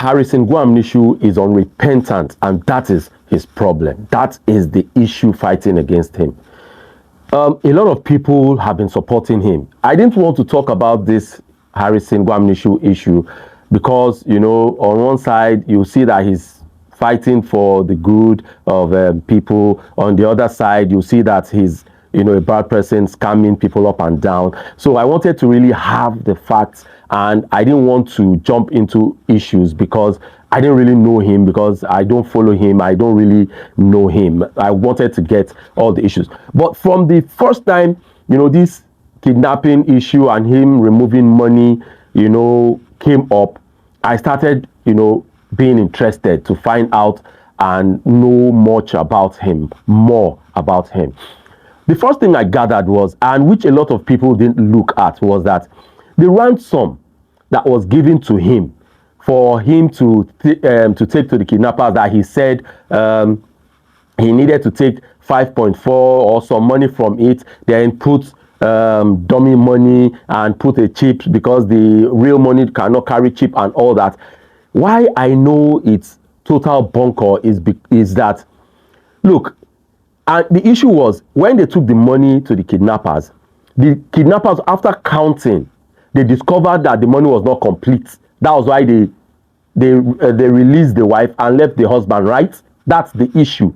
Harrison Gwamnishu is unrepentant, and that is his problem. That is the issue fighting against him. A lot of people have been supporting him. I didn't want to talk about this Harrison Gwamnishu issue because, you know, on one side, you see that he's fighting for the good of people. On the other side, you see that he's, you know, a bad person scamming people up and down. So I wanted to really have the facts, and I didn't want to jump into issues because I didn't really know him, because I don't follow him. I don't really know him. I wanted to get all the issues. But from the first time, you know, this kidnapping issue and him removing money, you know, came up, I started, you know, being interested to find out and know much about him, more about him. The first thing I gathered was, and which a lot of people didn't look at, was that the ransom that was given to him for him to take to the kidnappers, that he said he needed to take 5.4 or some money from it, then put dummy money and put a chip because the real money cannot carry chip and all that. Why I know it's total bunker is that, look, and the issue was when they took the money to the kidnappers, after counting, they discovered that the money was not complete. That was why they released the wife and left the husband, right? That's the issue.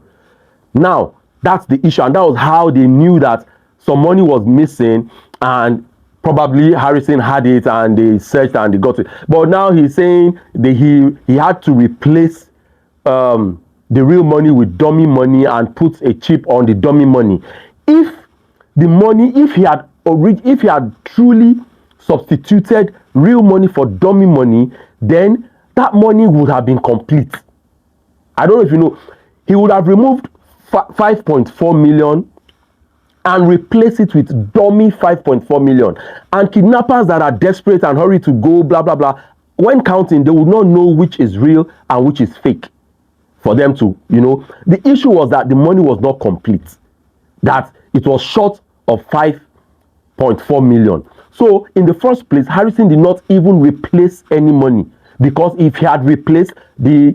Now, that's the issue, and that was how they knew that some money was missing, and probably Harrison had it, and they searched and they got it. But now he's saying that he had to replace the real money with dummy money and put a chip on the dummy money. If he had truly substituted real money for dummy money, then that money would have been complete. I don't know if you know, he would have removed 5.4 million and replace it with dummy 5.4 million. And kidnappers that are desperate and hurry to go, blah, blah, blah, when counting, they would not know which is real and which is fake for them to, you know. The issue was that the money was not complete, that it was short of 5.4 million. So in the first place, Harrison did not even replace any money, because if he had replaced, the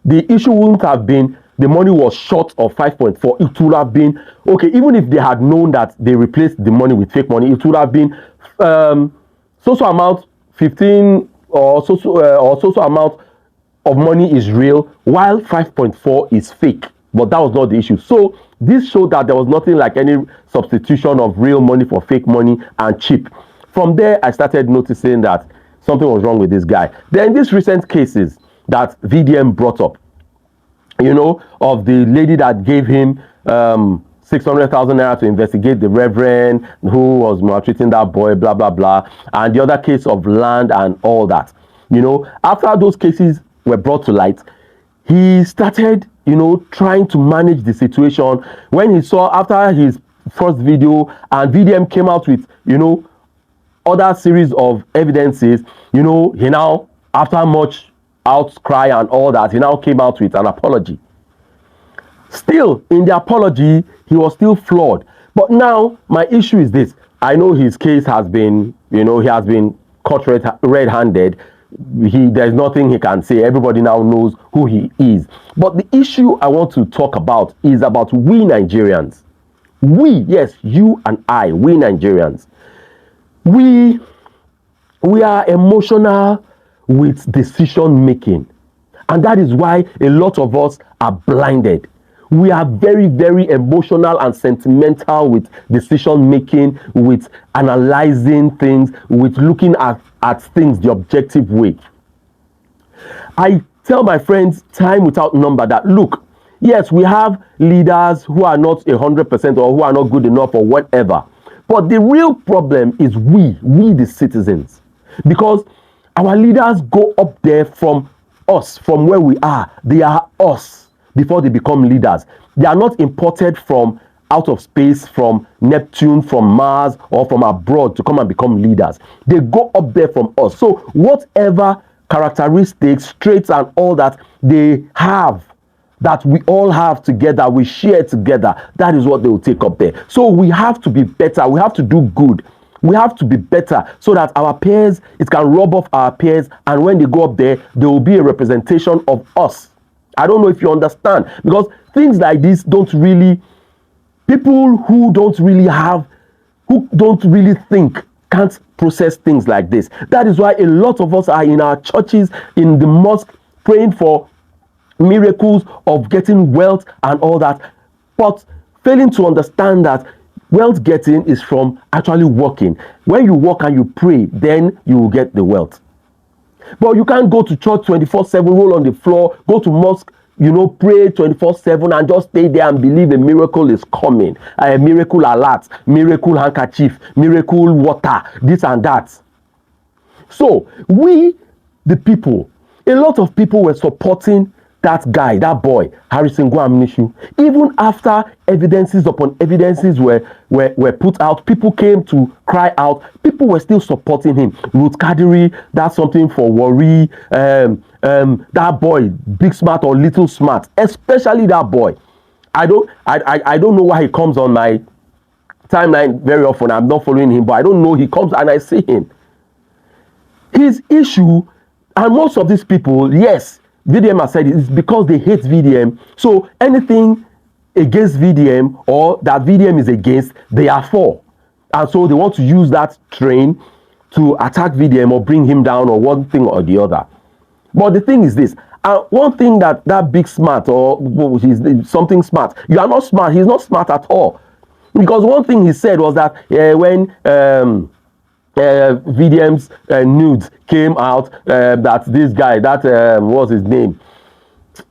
issue wouldn't have been the money was short of 5.4. It would have been, okay, even if they had known that they replaced the money with fake money, it would have been so amount 15 or so amount of money is real, while 5.4 is fake. But that was not the issue. So this showed that there was nothing like any substitution of real money for fake money and cheap. From there, I started noticing that something was wrong with this guy. Then these recent cases that VDM brought up, you know, of the lady that gave him 600,000 naira to investigate the reverend who was maltreating that boy, blah, blah, blah, and the other case of land and all that. You know, after those cases were brought to light, he started, you know, trying to manage the situation. When he saw, after his first video, and VDM came out with, you know, other series of evidences, you know, he now, after much outcry and all that, he now came out with an apology. Still, in the apology, he was still flawed. But now, my issue is this. I know his case has been, you know, he has been caught red-handed. There's nothing he can say. Everybody now knows who he is. But the issue I want to talk about is about we Nigerians. We, yes, you and I, we Nigerians. We are emotional with decision making, and that is why a lot of us are blinded. We are very, very emotional and sentimental with decision making, with analyzing things, with looking at things the objective way. I tell my friends time without number that, look, yes, we have leaders who are not 100% or who are not good enough or whatever, but the real problem is we the citizens, because our leaders go up there from us, from where we are. They are us before they become leaders. They are not imported from out of space, from Neptune, from Mars, or from abroad to come and become leaders. They go up there from us. So whatever characteristics, traits, and all that they have, that we all have together, we share together, that is what they will take up there. So we have to be better. We have to do good We have to be better so that our peers, it can rub off our peers, and when they go up there will be a representation of us. I don't know if you understand, because things like this don't really, people who don't really think, can't process things like this. That is why a lot of us are in our churches, in the mosque, praying for miracles of getting wealth and all that, but failing to understand that wealth getting is from actually working. When you work and you pray, then you will get the wealth. But you can't go to church 24/7, roll on the floor, go to mosque, pray 24/7 and just stay there and believe a miracle is coming. A miracle alert, miracle handkerchief, miracle water, this and that. So we, the people, a lot of people were supporting that guy, that boy, Harrison Gwamnishu. Even after evidences upon evidences were put out, people came to cry out, people were still supporting him. Ruth Kadiri, that's something for worry. That boy, Big Smart or Little Smart, especially that boy. I don't know why he comes on my timeline very often. I'm not following him, but I don't know, he comes and I see him. His issue, and most of these people, yes, VDM has said it's because they hate VDM. So anything against VDM or that VDM is against, they are for. And so they want to use that train to attack VDM or bring him down or one thing or the other. But the thing is this, one thing that Big Smart or he's something smart, you are not smart, he's not smart at all. Because one thing he said was that when VDM's nudes came out, that this guy, that what's his name,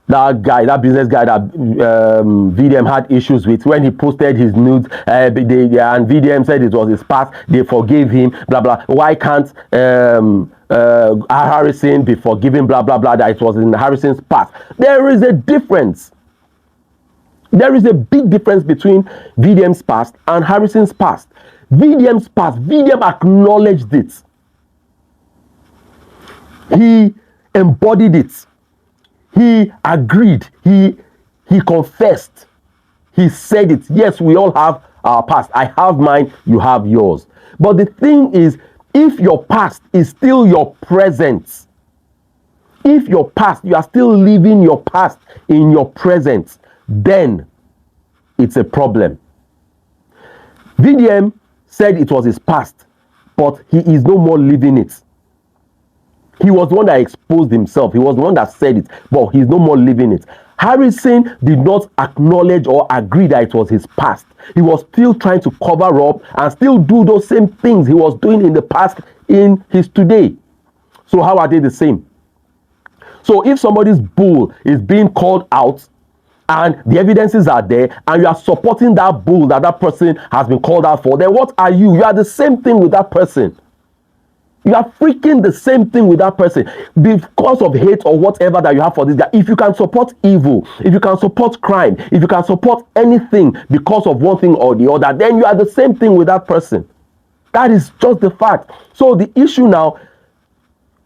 that guy, that business guy that VDM had issues with, when he posted his nudes, and VDM said it was his past, they forgave him, blah blah. Why can't Harrison be forgiven, blah blah blah, that it was in Harrison's past? There is a difference. There is a big difference between VDM's past and Harrison's past. VDM's past, VDM acknowledged it. He embodied it. He agreed. He confessed. He said it. Yes, we all have our past. I have mine, you have yours. But the thing is, if your past is still your present, if your past, you are still living your past in your present, then it's a problem. VDM said it was his past, but he is no more living it. He was the one that exposed himself. He was the one that said it, but he's no more living it. Harrison did not acknowledge or agree that it was his past. He was still trying to cover up and still do those same things he was doing in the past in his today. So how are they the same? So if somebody's bull is being called out and the evidences are there and you are supporting that bull that person has been called out for, then what are you? You are the same thing with that person. You are freaking the same thing with that person because of hate or whatever that you have for this guy. If you can support evil, if you can support crime, if you can support anything because of one thing or the other, then you are the same thing with that person. That is just the fact. So the issue now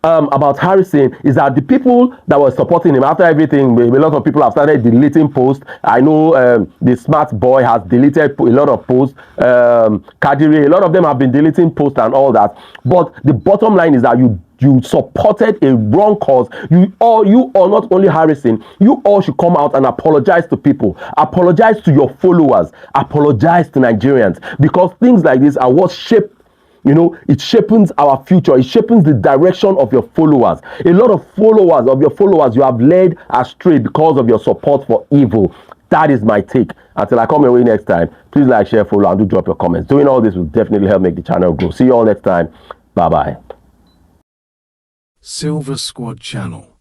about Harrison is that the people that were supporting him after everything, a lot of people have started deleting posts. I know the smart boy has deleted a lot of posts. Kadiri, a lot of them have been deleting posts and all that. But the bottom line is that you supported a wrong cause. You or not only Harrison, you all should come out and apologize to people, apologize to your followers, apologize to Nigerians, because things like this are what shape. It shapes our future. It shapes the direction of your followers. A lot of followers of your followers you have led astray because of your support for evil. That is my take. Until I come your way next time, please like, share, follow, and do drop your comments. Doing all this will definitely help make the channel grow. See you all next time. Bye-bye. Silver Squad Channel.